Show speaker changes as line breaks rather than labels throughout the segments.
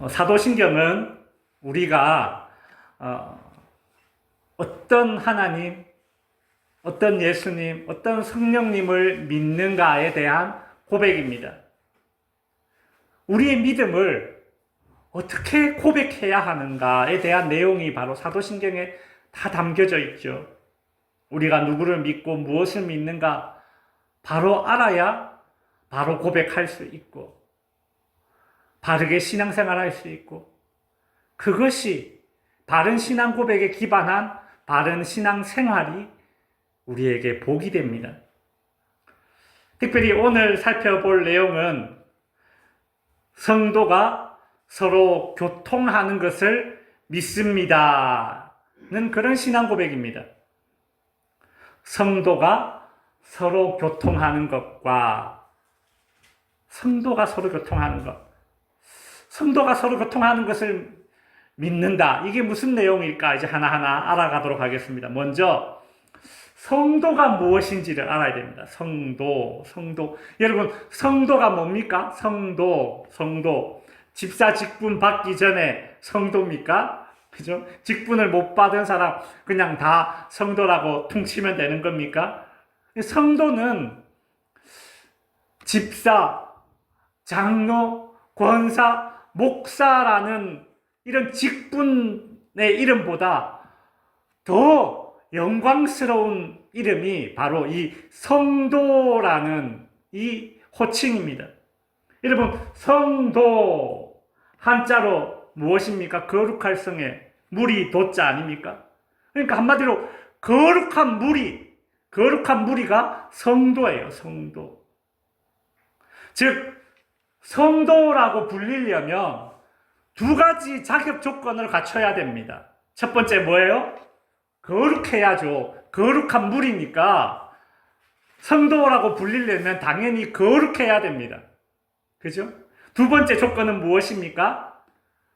사도신경은 우리가 어떤 하나님, 어떤 예수님, 어떤 성령님을 믿는가에 대한 고백입니다. 우리의 믿음을 어떻게 고백해야 하는가에 대한 내용이 바로 사도신경에 다 담겨져 있죠. 우리가 누구를 믿고 무엇을 믿는가 바로 알아야 바로 고백할 수 있고 바르게 신앙생활할 수 있고 그것이 바른 신앙 고백에 기반한 바른 신앙생활이 우리에게 복이 됩니다. 특별히 오늘 살펴볼 내용은 성도가 서로 교통하는 것을 믿습니다는 그런 신앙 고백입니다. 성도가 서로 교통하는 것과 성도가 서로 교통하는 것, 성도가 서로 교통하는 것을 믿는다. 이게 무슨 내용일까? 이제 하나하나 알아가도록 하겠습니다. 먼저 성도가 무엇인지를 알아야 됩니다. 성도. 여러분, 성도가 뭡니까? 성도. 집사 직분 받기 전에 성도입니까? 그죠? 직분을 못 받은 사람 그냥 다 성도라고 퉁치면 되는 겁니까? 성도는 집사, 장로, 권사, 목사라는 이런 직분의 이름보다 더 영광스러운 이름이 바로 이 성도라는 이 호칭입니다. 여러분, 성도 한자로 무엇입니까? 거룩할 성에 무리 도자 아닙니까? 그러니까 한마디로 거룩한 무리가 성도예요. 성도. 즉 성도라고 불리려면 두 가지 자격 조건을 갖춰야 됩니다. 첫 번째 뭐예요? 거룩해야죠. 거룩한 무리니까 성도라고 불리려면 당연히 거룩해야 됩니다. 그죠? 두 번째 조건은 무엇입니까?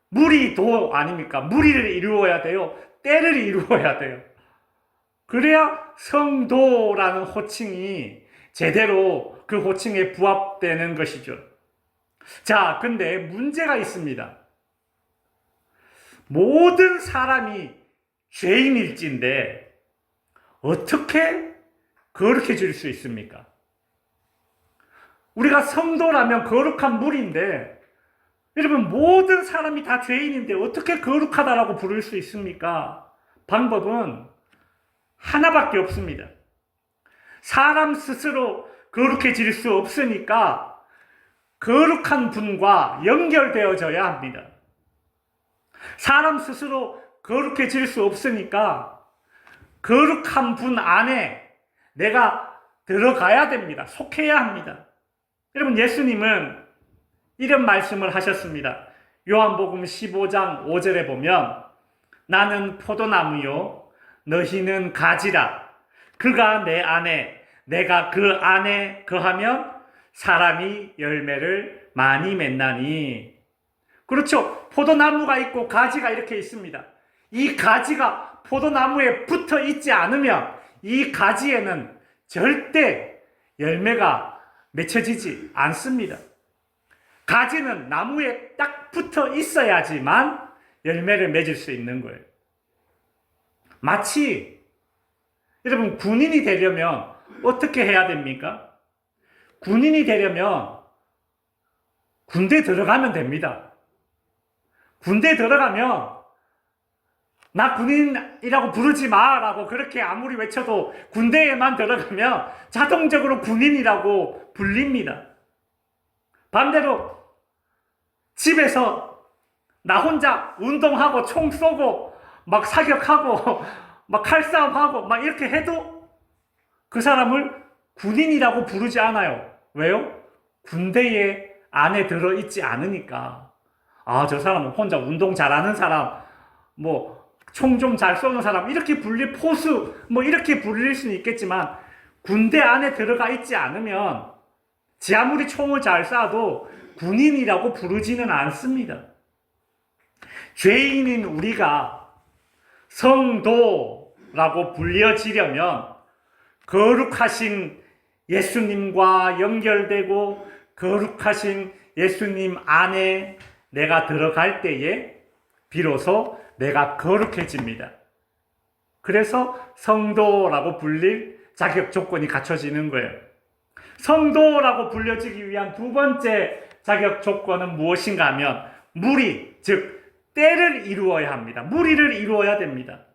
무리도 아닙니까? 무리를 이루어야 돼요. 때를 이루어야 돼요. 그래야 성도라는 호칭이 제대로 그 호칭에 부합되는 것이죠. 자, 근데 문제가 있습니다. 모든 사람이 죄인일진데 어떻게 거룩해질 수 있습니까? 우리가 성도라면 거룩한 무리인데 여러분 모든 사람이 다 죄인인데 어떻게 거룩하다라고 부를 수 있습니까? 방법은 하나밖에 없습니다. 사람 스스로 거룩해질 수 없으니까 거룩한 분과 연결되어져야 합니다. 사람 스스로 거룩해질 수 없으니까 거룩한 분 안에 내가 들어가야 됩니다. 속해야 합니다. 여러분, 예수님은 이런 말씀을 하셨습니다. 요한복음 15장 5절에 보면 나는 포도나무요 너희는 가지라. 그가 내 안에 내가 그 안에 거하면 사람이 열매를 많이 맺나니. 그렇죠. 포도나무가 있고 가지가 이렇게 있습니다. 이 가지가 포도나무에 붙어 있지 않으면 이 가지에는 절대 열매가 맺혀지지 않습니다. 가지는 나무에 딱 붙어 있어야지만 열매를 맺을 수 있는 거예요. 마치 여러분 군인이 되려면 어떻게 해야 됩니까? 군인이 되려면 군대 들어가면 됩니다. 군대 들어가면 나 군인이라고 부르지 마라고 그렇게 아무리 외쳐도 군대에만 들어가면 자동적으로 군인이라고 불립니다. 반대로 집에서 나 혼자 운동하고 총 쏘고 막 사격하고 막 칼싸움하고 막 이렇게 해도 그 사람을 군인이라고 부르지 않아요. 왜요? 군대에 안에 들어있지 않으니까. 아, 저 사람은 혼자 운동 잘하는 사람, 뭐 총 좀 잘 쏘는 사람 이렇게 불릴 포수 뭐 이렇게 불릴 수는 있겠지만 군대 안에 들어가 있지 않으면 지 아무리 총을 잘 쏴도 군인이라고 부르지는 않습니다. 죄인인 우리가 성도라고 불려지려면 거룩하신 예수님과 연결되고 거룩하신 예수님 안에 내가 들어갈 때에 비로소 내가 거룩해집니다. 그래서 성도라고 불릴 자격 조건이 갖춰지는 거예요. 성도라고 불려지기 위한 두 번째 자격 조건은 무엇인가 하면 무리, 즉 때를 이루어야 합니다. 무리를 이루어야 됩니다.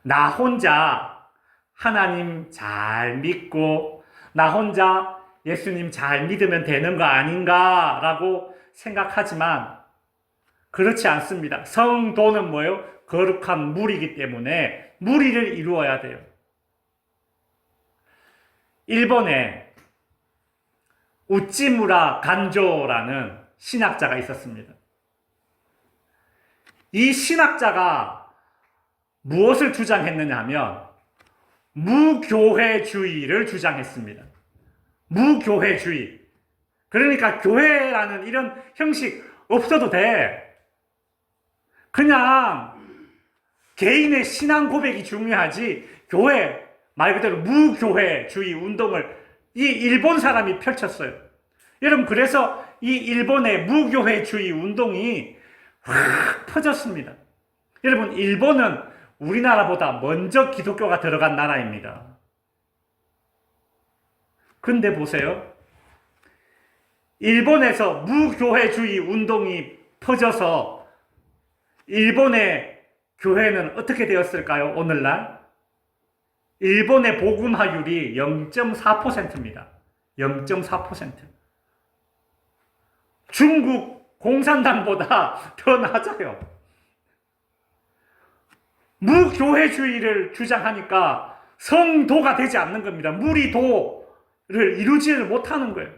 나 혼자 하나님 잘 믿고 나 혼자 예수님 잘 믿으면 되는 거 아닌가라고 생각하지만 그렇지 않습니다. 성도는 뭐예요? 거룩한 무리이기 때문에 무리를 이루어야 돼요. 일본에 우찌무라 간조라는 신학자가 있었습니다. 이 신학자가 무엇을 주장했느냐 하면 무교회주의를 주장했습니다. 무교회주의. 그러니까 교회라는 이런 형식 없어도 돼. 그냥 개인의 신앙 고백이 중요하지 교회, 말 그대로 무교회주의 운동을 이 일본 사람이 펼쳤어요. 여러분, 그래서 이 일본의 무교회주의 운동이 확 퍼졌습니다. 여러분, 일본은 우리나라보다 먼저 기독교가 들어간 나라입니다. 근데 보세요. 일본에서 무교회주의 운동이 퍼져서 일본의 교회는 어떻게 되었을까요? 오늘날 일본의 복음화율이 0.4%입니다. 0.4%. 중국 공산당보다 더 낮아요. 무교회주의를 주장하니까 성도가 되지 않는 겁니다. 무리도를 이루지를 못하는 거예요.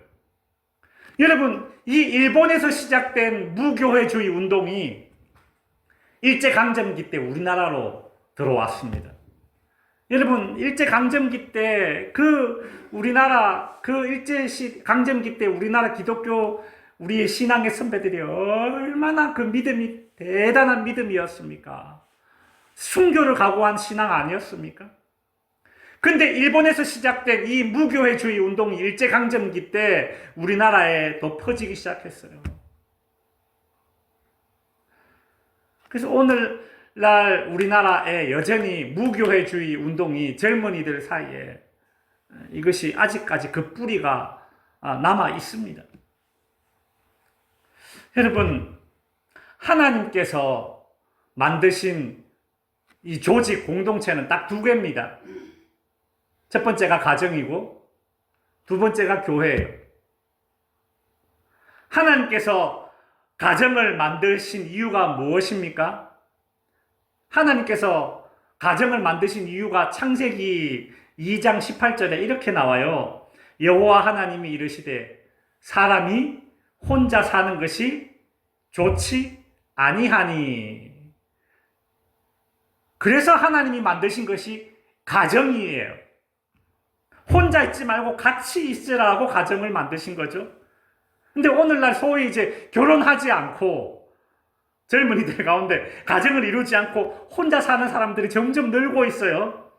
여러분, 이 일본에서 시작된 무교회주의 운동이 일제강점기 때 우리나라로 들어왔습니다. 여러분, 일제강점기 때 일제강점기 때 우리나라 기독교 우리의 신앙의 선배들이 얼마나 그 믿음이 대단한 믿음이었습니까? 순교를 각오한 신앙 아니었습니까? 근데 일본에서 시작된 이 무교회주의 운동이 일제강점기 때 우리나라에 더 퍼지기 시작했어요. 그래서 오늘날 우리나라에 여전히 무교회주의 운동이 젊은이들 사이에 이것이 아직까지 그 뿌리가 남아 있습니다. 여러분, 하나님께서 만드신 이 조직 공동체는 딱 두 개입니다. 첫 번째가 가정이고 두 번째가 교회예요. 하나님께서 가정을 만드신 이유가 무엇입니까? 하나님께서 가정을 만드신 이유가 창세기 2장 18절에 이렇게 나와요. 여호와 하나님이 이르시되 사람이 혼자 사는 것이 좋지 아니하니. 그래서 하나님이 만드신 것이 가정이에요. 혼자 있지 말고 같이 있으라고 가정을 만드신 거죠. 근데 오늘날 소위 이제 결혼하지 않고 젊은이들 가운데 가정을 이루지 않고 혼자 사는 사람들이 점점 늘고 있어요.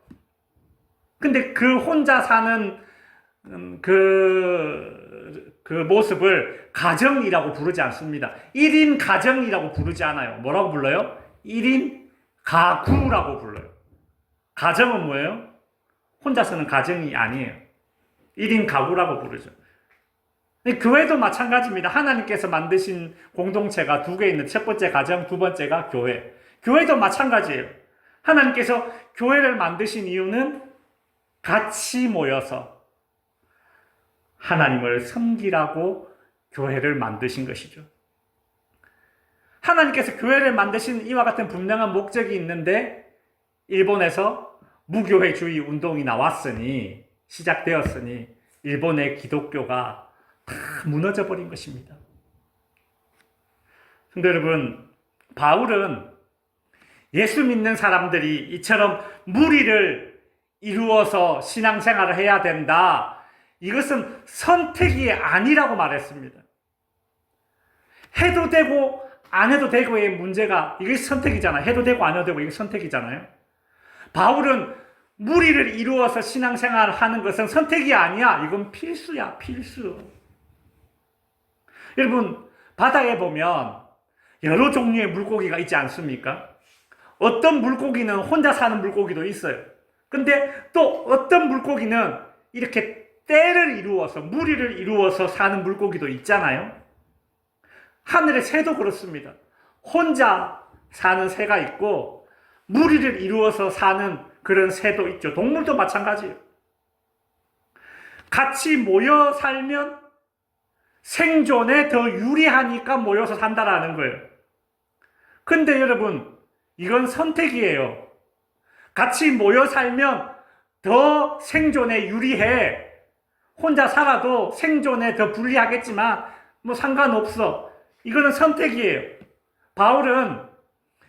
근데 그 혼자 사는 그 모습을 가정이라고 부르지 않습니다. 1인 가정이라고 부르지 않아요. 뭐라고 불러요? 1인 가구라고 불러요. 가정은 뭐예요? 혼자서는 가정이 아니에요. 1인 가구라고 부르죠. 교회도 마찬가지입니다. 하나님께서 만드신 공동체가 두 개 있는, 첫 번째 가정, 두 번째가 교회. 교회도 마찬가지예요. 하나님께서 교회를 만드신 이유는 같이 모여서 하나님을 섬기라고 교회를 만드신 것이죠. 하나님께서 교회를 만드신 이와 같은 분명한 목적이 있는데 일본에서 무교회주의 운동이 나왔으니, 시작되었으니 일본의 기독교가 다 무너져 버린 것입니다. 근데 여러분, 바울은 예수 믿는 사람들이 이처럼 무리를 이루어서 신앙생활을 해야 된다, 이것은 선택이 아니라고 말했습니다. 해도 되고 안 해도 되고의 문제가, 이게 선택이잖아요. 해도 되고 안 해도 되고 이게 선택이잖아요. 바울은 무리를 이루어서 신앙생활을 하는 것은 선택이 아니야. 이건 필수야, 필수. 여러분, 바다에 보면 여러 종류의 물고기가 있지 않습니까? 어떤 물고기는 혼자 사는 물고기도 있어요. 근데 또 어떤 물고기는 이렇게 떼를 이루어서, 무리를 이루어서 사는 물고기도 있잖아요. 하늘의 새도 그렇습니다. 혼자 사는 새가 있고 무리를 이루어서 사는 그런 새도 있죠. 동물도 마찬가지예요. 같이 모여 살면 생존에 더 유리하니까 모여서 산다라는 거예요. 근데 여러분, 이건 선택이에요. 같이 모여 살면 더 생존에 유리해. 혼자 살아도 생존에 더 불리하겠지만 뭐 상관없어. 이거는 선택이에요. 바울은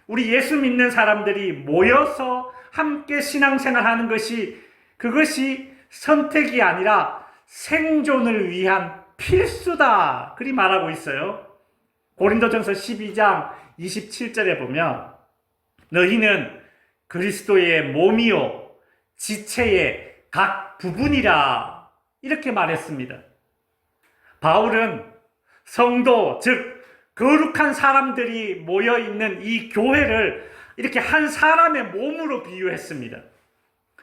우리 예수 믿는 사람들이 모여서 함께 신앙생활 하는 그것이 선택이 아니라 생존을 위한 필수다. 그리 말하고 있어요. 고린도전서 12장 27절에 보면 너희는 그리스도의 몸이요 지체의 각 부분이라 이렇게 말했습니다. 바울은 성도, 즉 거룩한 사람들이 모여있는 이 교회를 이렇게 한 사람의 몸으로 비유했습니다.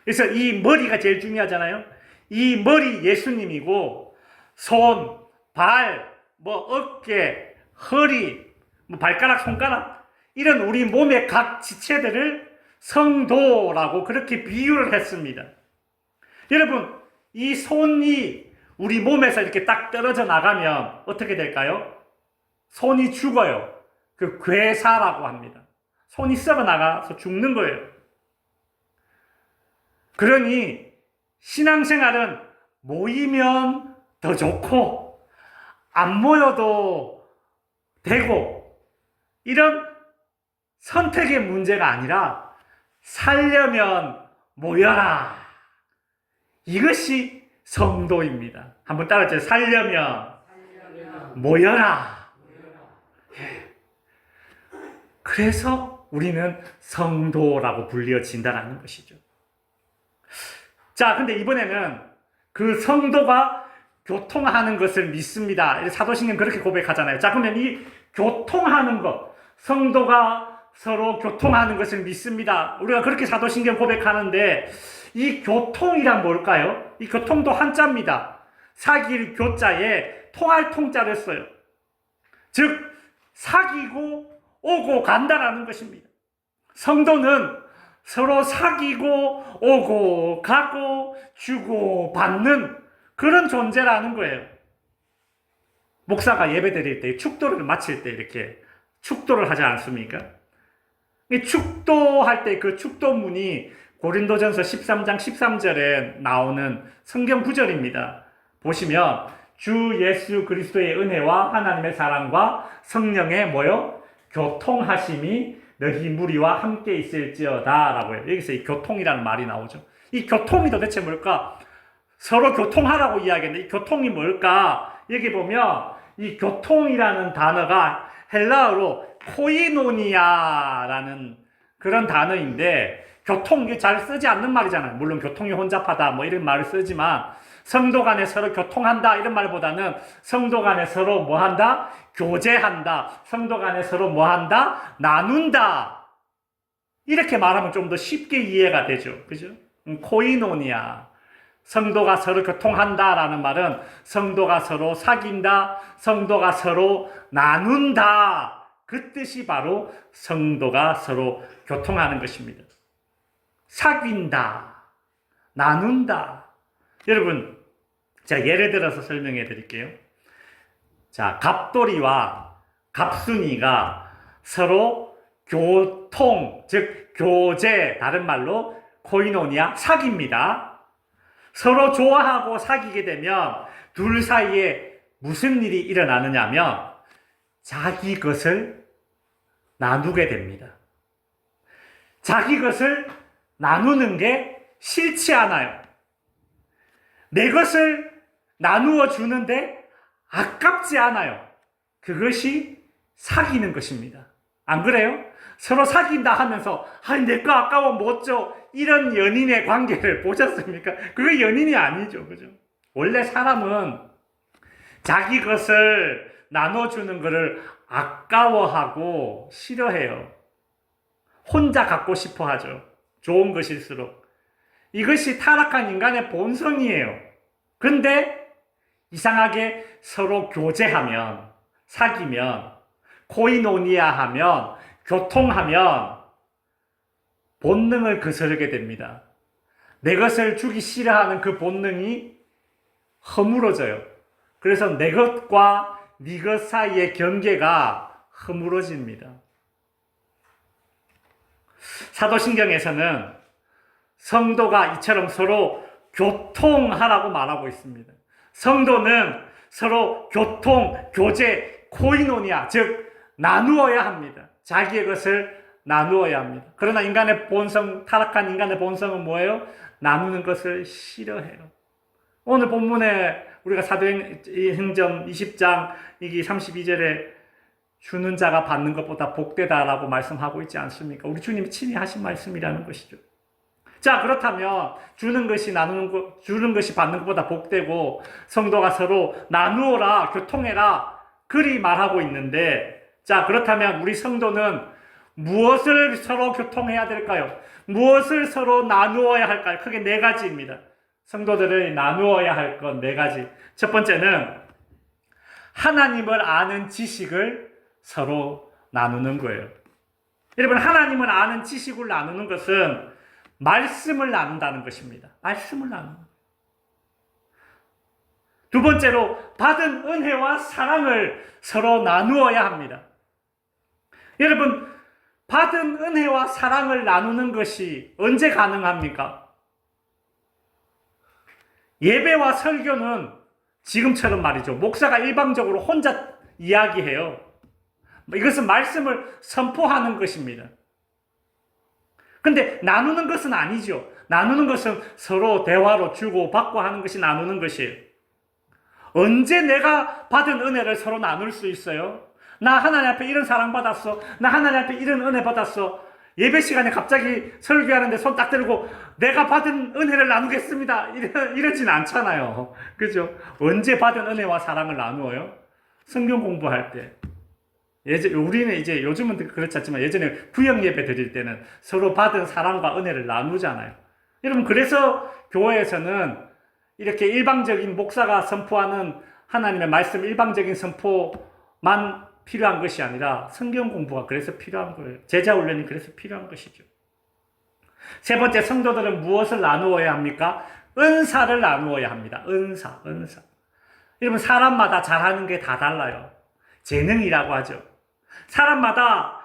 그래서 이 머리가 제일 중요하잖아요. 이 머리 예수님이고 손, 발, 어깨, 허리, 발가락, 손가락 이런 우리 몸의 각 지체들을 성도라고 그렇게 비유를 했습니다. 여러분, 이 손이 우리 몸에서 이렇게 딱 떨어져 나가면 어떻게 될까요? 손이 죽어요. 그 괴사라고 합니다. 손이 썩어 나가서 죽는 거예요. 그러니 신앙생활은 모이면 더 좋고 안 모여도 되고 이런 선택의 문제가 아니라 살려면 모여라. 이것이 성도입니다. 한번 따라해주세요. 살려면 모여라. 그래서 우리는 성도라고 불려진다는 것이죠. 자, 근데 이번에는 그 성도가 교통하는 것을 믿습니다. 사도신경 그렇게 고백하잖아요. 자, 그러면 이 교통하는 것, 성도가 서로 교통하는 것을 믿습니다. 우리가 그렇게 사도신경 고백하는데 이 교통이란 뭘까요? 이 교통도 한자입니다. 사귈 교자에 통할 통자를 써요. 즉 사귀고 오고 간다라는 것입니다. 성도는 서로 사귀고 오고 가고 주고 받는 그런 존재라는 거예요. 목사가 예배 드릴 때 축도를 마칠 때 이렇게 축도를 하지 않습니까? 축도할 때 그 축도문이 고린도전서 13장 13절에 나오는 성경 구절입니다. 보시면 주 예수 그리스도의 은혜와 하나님의 사랑과 성령의 교통하심이 너희 무리와 함께 있을지어다 라고 해요. 여기서 이 교통이라는 말이 나오죠. 이 교통이 도대체 뭘까? 서로 교통하라고 이야기했는데 이 교통이 뭘까? 여기 보면 이 교통이라는 단어가 헬라어로 코이노니아라는 그런 단어인데 교통 잘 쓰지 않는 말이잖아요. 물론 교통이 혼잡하다 이런 말을 쓰지만 성도 간에 서로 교통한다 이런 말보다는 성도 간에 서로 뭐한다? 교제한다. 성도 간에 서로 뭐한다? 나눈다. 이렇게 말하면 좀 더 쉽게 이해가 되죠. 그죠? 코이노니아. 성도가 서로 교통한다라는 말은 성도가 서로 사귄다. 성도가 서로 나눈다. 그 뜻이 바로 성도가 서로 교통하는 것입니다. 사귄다. 나눈다. 여러분, 제가 예를 들어서 설명해 드릴게요. 자, 갑돌이와 갑순이가 서로 교통, 즉 교제, 다른 말로 코이노니아, 사깁니다. 서로 좋아하고 사귀게 되면 둘 사이에 무슨 일이 일어나느냐면 자기 것을 나누게 됩니다. 자기 것을 나누는 게 싫지 않아요. 내 것을 나누어 주는데 아깝지 않아요. 그것이 사귀는 것입니다. 안 그래요? 서로 사귄다 하면서 내 거 아까워 못 줘. 이런 연인의 관계를 보셨습니까? 그게 연인이 아니죠. 그죠? 원래 사람은 자기 것을 나눠주는 것을 아까워하고 싫어해요. 혼자 갖고 싶어 하죠. 좋은 것일수록. 이것이 타락한 인간의 본성이에요. 그런데 이상하게 서로 교제하면, 사귀면, 코이노니아하면, 교통하면 본능을 거스르게 됩니다. 내 것을 주기 싫어하는 그 본능이 허물어져요. 그래서 내 것과 네 것 사이의 경계가 허물어집니다. 사도신경에서는 성도가 이처럼 서로 교통하라고 말하고 있습니다. 성도는 서로 교통, 교제, 코이노니아, 즉 나누어야 합니다. 자기의 것을 나누어야 합니다. 그러나 인간의 본성, 타락한 인간의 본성은 뭐예요? 나누는 것을 싫어해요. 오늘 본문에 우리가 사도행전 20장 32절에 주는 자가 받는 것보다 복되다라고 말씀하고 있지 않습니까? 우리 주님이 친히 하신 말씀이라는 것이죠. 자, 그렇다면 주는 것이 받는 것보다 복되고 성도가 서로 나누어라, 교통해라 그리 말하고 있는데, 자, 그렇다면 우리 성도는 무엇을 서로 교통해야 될까요? 무엇을 서로 나누어야 할까요? 크게 네 가지입니다. 성도들을 나누어야 할 건 네 가지. 첫 번째는 하나님을 아는 지식을 서로 나누는 거예요. 여러분, 하나님을 아는 지식을 나누는 것은 말씀을 나눈다는 것입니다. 말씀을 나누는 거예요. 두 번째로 받은 은혜와 사랑을 서로 나누어야 합니다. 여러분, 받은 은혜와 사랑을 나누는 것이 언제 가능합니까? 예배와 설교는 지금처럼 말이죠. 목사가 일방적으로 혼자 이야기해요. 이것은 말씀을 선포하는 것입니다. 근데 나누는 것은 아니죠. 나누는 것은 서로 대화로 주고 받고 하는 것이 나누는 것이에요. 언제 내가 받은 은혜를 서로 나눌 수 있어요? 나 하나님 앞에 이런 사랑 받았어. 나 하나님 앞에 이런 은혜 받았어. 예배 시간에 갑자기 설교하는데 손 딱 들고 내가 받은 은혜를 나누겠습니다. 이러진 않잖아요. 그죠? 언제 받은 은혜와 사랑을 나누어요? 성경 공부할 때. 우리는 이제 요즘은 그렇지 않지만 예전에 구역 예배 드릴 때는 서로 받은 사랑과 은혜를 나누잖아요. 여러분, 그래서 교회에서는 이렇게 일방적인 목사가 선포하는 하나님의 말씀 일방적인 선포만 필요한 것이 아니라 성경 공부가 그래서 필요한 거예요. 제자 훈련이 그래서 필요한 것이죠. 세 번째, 성도들은 무엇을 나누어야 합니까? 은사를 나누어야 합니다. 은사. 여러분, 사람마다 잘하는 게 다 달라요. 재능이라고 하죠. 사람마다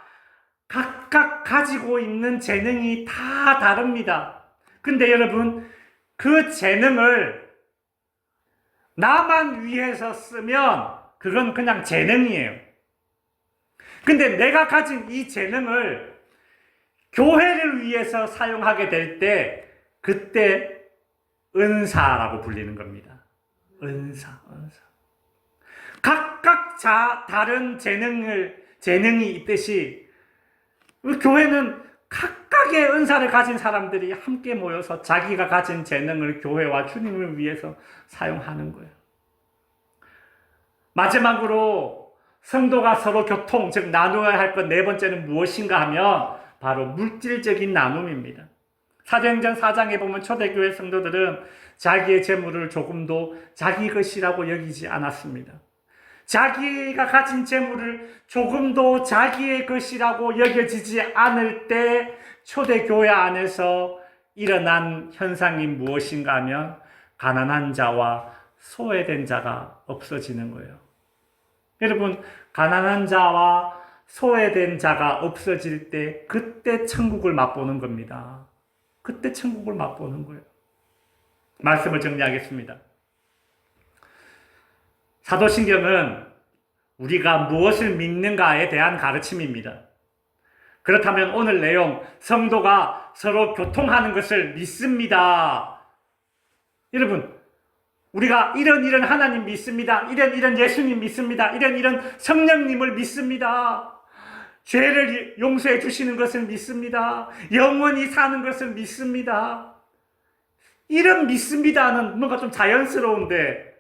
각각 가지고 있는 재능이 다 다릅니다. 근데 여러분, 그 재능을 나만 위해서 쓰면 그건 그냥 재능이에요. 근데 내가 가진 이 재능을 교회를 위해서 사용하게 될 때 그때 은사라고 불리는 겁니다. 은사. 각각 다른 재능이 있듯이 교회는 각각의 은사를 가진 사람들이 함께 모여서 자기가 가진 재능을 교회와 주님을 위해서 사용하는 거예요. 마지막으로 성도가 서로 교통, 즉 나누어야 할 것 네 번째는 무엇인가 하면 바로 물질적인 나눔입니다. 사도행전 4장에 보면 초대교회 성도들은 자기의 재물을 조금도 자기 것이라고 여기지 않았습니다. 자기가 가진 재물을 조금도 자기의 것이라고 여겨지지 않을 때 초대교회 안에서 일어난 현상이 무엇인가 하면 가난한 자와 소외된 자가 없어지는 거예요. 여러분, 가난한 자와 소외된 자가 없어질 때 그때 천국을 맛보는 겁니다. 그때 천국을 맛보는 거예요. 말씀을 정리하겠습니다. 사도신경은 우리가 무엇을 믿는가에 대한 가르침입니다. 그렇다면 오늘 내용, 성도가 서로 교통하는 것을 믿습니다. 여러분, 우리가 이런 하나님 믿습니다. 이런 예수님 믿습니다. 이런 성령님을 믿습니다. 죄를 용서해 주시는 것을 믿습니다. 영원히 사는 것을 믿습니다. 이런 믿습니다는 뭔가 좀 자연스러운데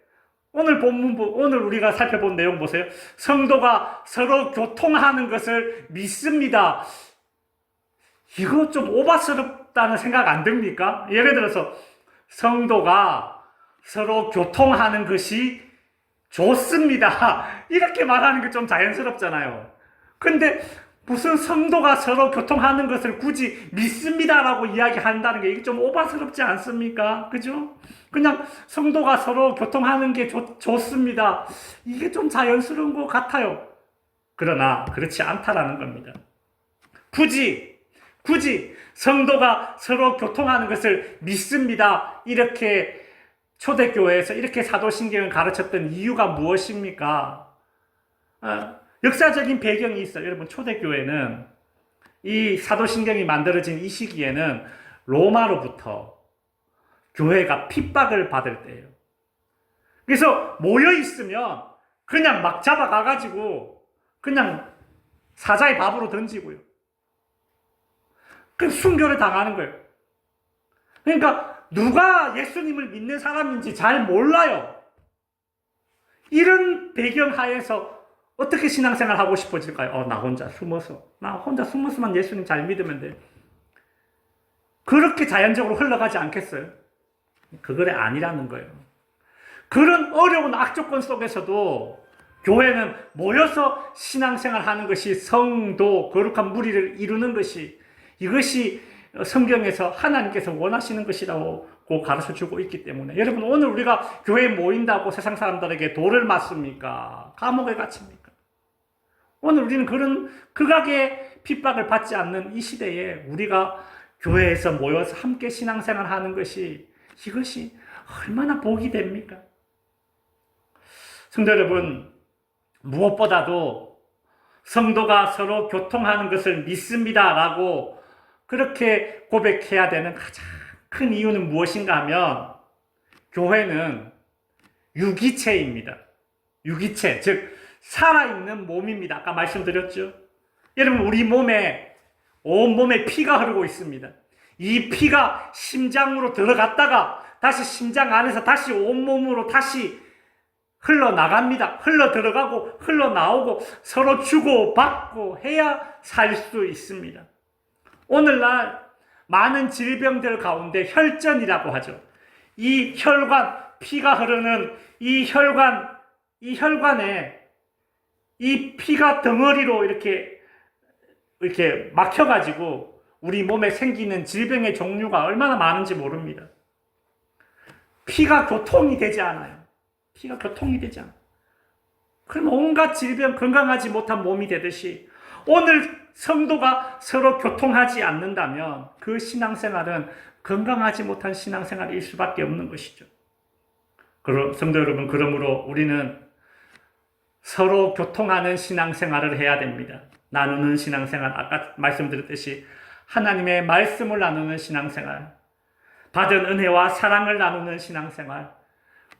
오늘 오늘 우리가 살펴본 내용 보세요. 성도가 서로 교통하는 것을 믿습니다. 이거 좀 오바스럽다는 생각 안 듭니까? 예를 들어서 성도가 서로 교통하는 것이 좋습니다. 이렇게 말하는 게 좀 자연스럽잖아요. 근데 무슨 성도가 서로 교통하는 것을 굳이 믿습니다라고 이야기한다는 게 이게 좀 오바스럽지 않습니까? 그죠? 그냥 성도가 서로 교통하는 게 좋습니다. 이게 좀 자연스러운 것 같아요. 그러나 그렇지 않다라는 겁니다. 굳이 성도가 서로 교통하는 것을 믿습니다. 이렇게 초대교회에서 이렇게 사도신경을 가르쳤던 이유가 무엇입니까? 역사적인 배경이 있어요. 여러분, 초대교회는 이 사도신경이 만들어진 이 시기에는 로마로부터 교회가 핍박을 받을 때예요. 그래서 모여있으면 그냥 막 잡아가가지고 그냥 사자의 밥으로 던지고요. 그럼 순교를 당하는 거예요. 그러니까 누가 예수님을 믿는 사람인지 잘 몰라요. 이런 배경 하에서 어떻게 신앙생활 하고 싶어질까요? 나 혼자 숨어서만 예수님 잘 믿으면 돼. 그렇게 자연적으로 흘러가지 않겠어요? 그거래 아니라는 거예요. 그런 어려운 악조건 속에서도 교회는 모여서 신앙생활 하는 것이 성도, 거룩한 무리를 이루는 것이, 이것이 성경에서 하나님께서 원하시는 것이라고 가르쳐주고 있기 때문에, 여러분, 오늘 우리가 교회에 모인다고 세상 사람들에게 돌을 맞습니까? 감옥에 갇힙니까? 오늘 우리는 그런 극악의 핍박을 받지 않는 이 시대에 우리가 교회에서 모여서 함께 신앙생활 하는 것이, 이것이 얼마나 복이 됩니까? 성도 여러분, 무엇보다도 성도가 서로 교통하는 것을 믿습니다라고 그렇게 고백해야 되는 가장 큰 이유는 무엇인가 하면, 교회는 유기체입니다. 유기체, 즉 살아있는 몸입니다. 아까 말씀드렸죠. 여러분, 우리 몸에, 온몸에 피가 흐르고 있습니다. 이 피가 심장으로 들어갔다가 다시 심장 안에서 다시 온몸으로 다시 흘러나갑니다. 흘러들어가고 흘러나오고 서로 주고받고 해야 살 수 있습니다. 오늘날 많은 질병들 가운데 혈전이라고 하죠. 이 혈관, 피가 흐르는 이 혈관에 이 피가 덩어리로 이렇게 막혀가지고 우리 몸에 생기는 질병의 종류가 얼마나 많은지 모릅니다. 피가 교통이 되지 않아요. 피가 교통이 되지 않아요. 그럼 온갖 질병, 건강하지 못한 몸이 되듯이 오늘 성도가 서로 교통하지 않는다면 그 신앙생활은 건강하지 못한 신앙생활일 수밖에 없는 것이죠. 성도 여러분, 그러므로 우리는 서로 교통하는 신앙생활을 해야 됩니다. 나누는 신앙생활, 아까 말씀드렸듯이 하나님의 말씀을 나누는 신앙생활, 받은 은혜와 사랑을 나누는 신앙생활,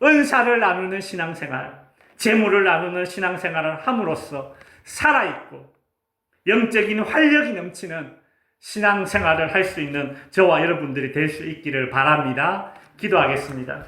은사를 나누는 신앙생활, 재물을 나누는 신앙생활을 함으로써 살아있고 영적인 활력이 넘치는 신앙생활을 할 수 있는 저와 여러분들이 될 수 있기를 바랍니다. 기도하겠습니다.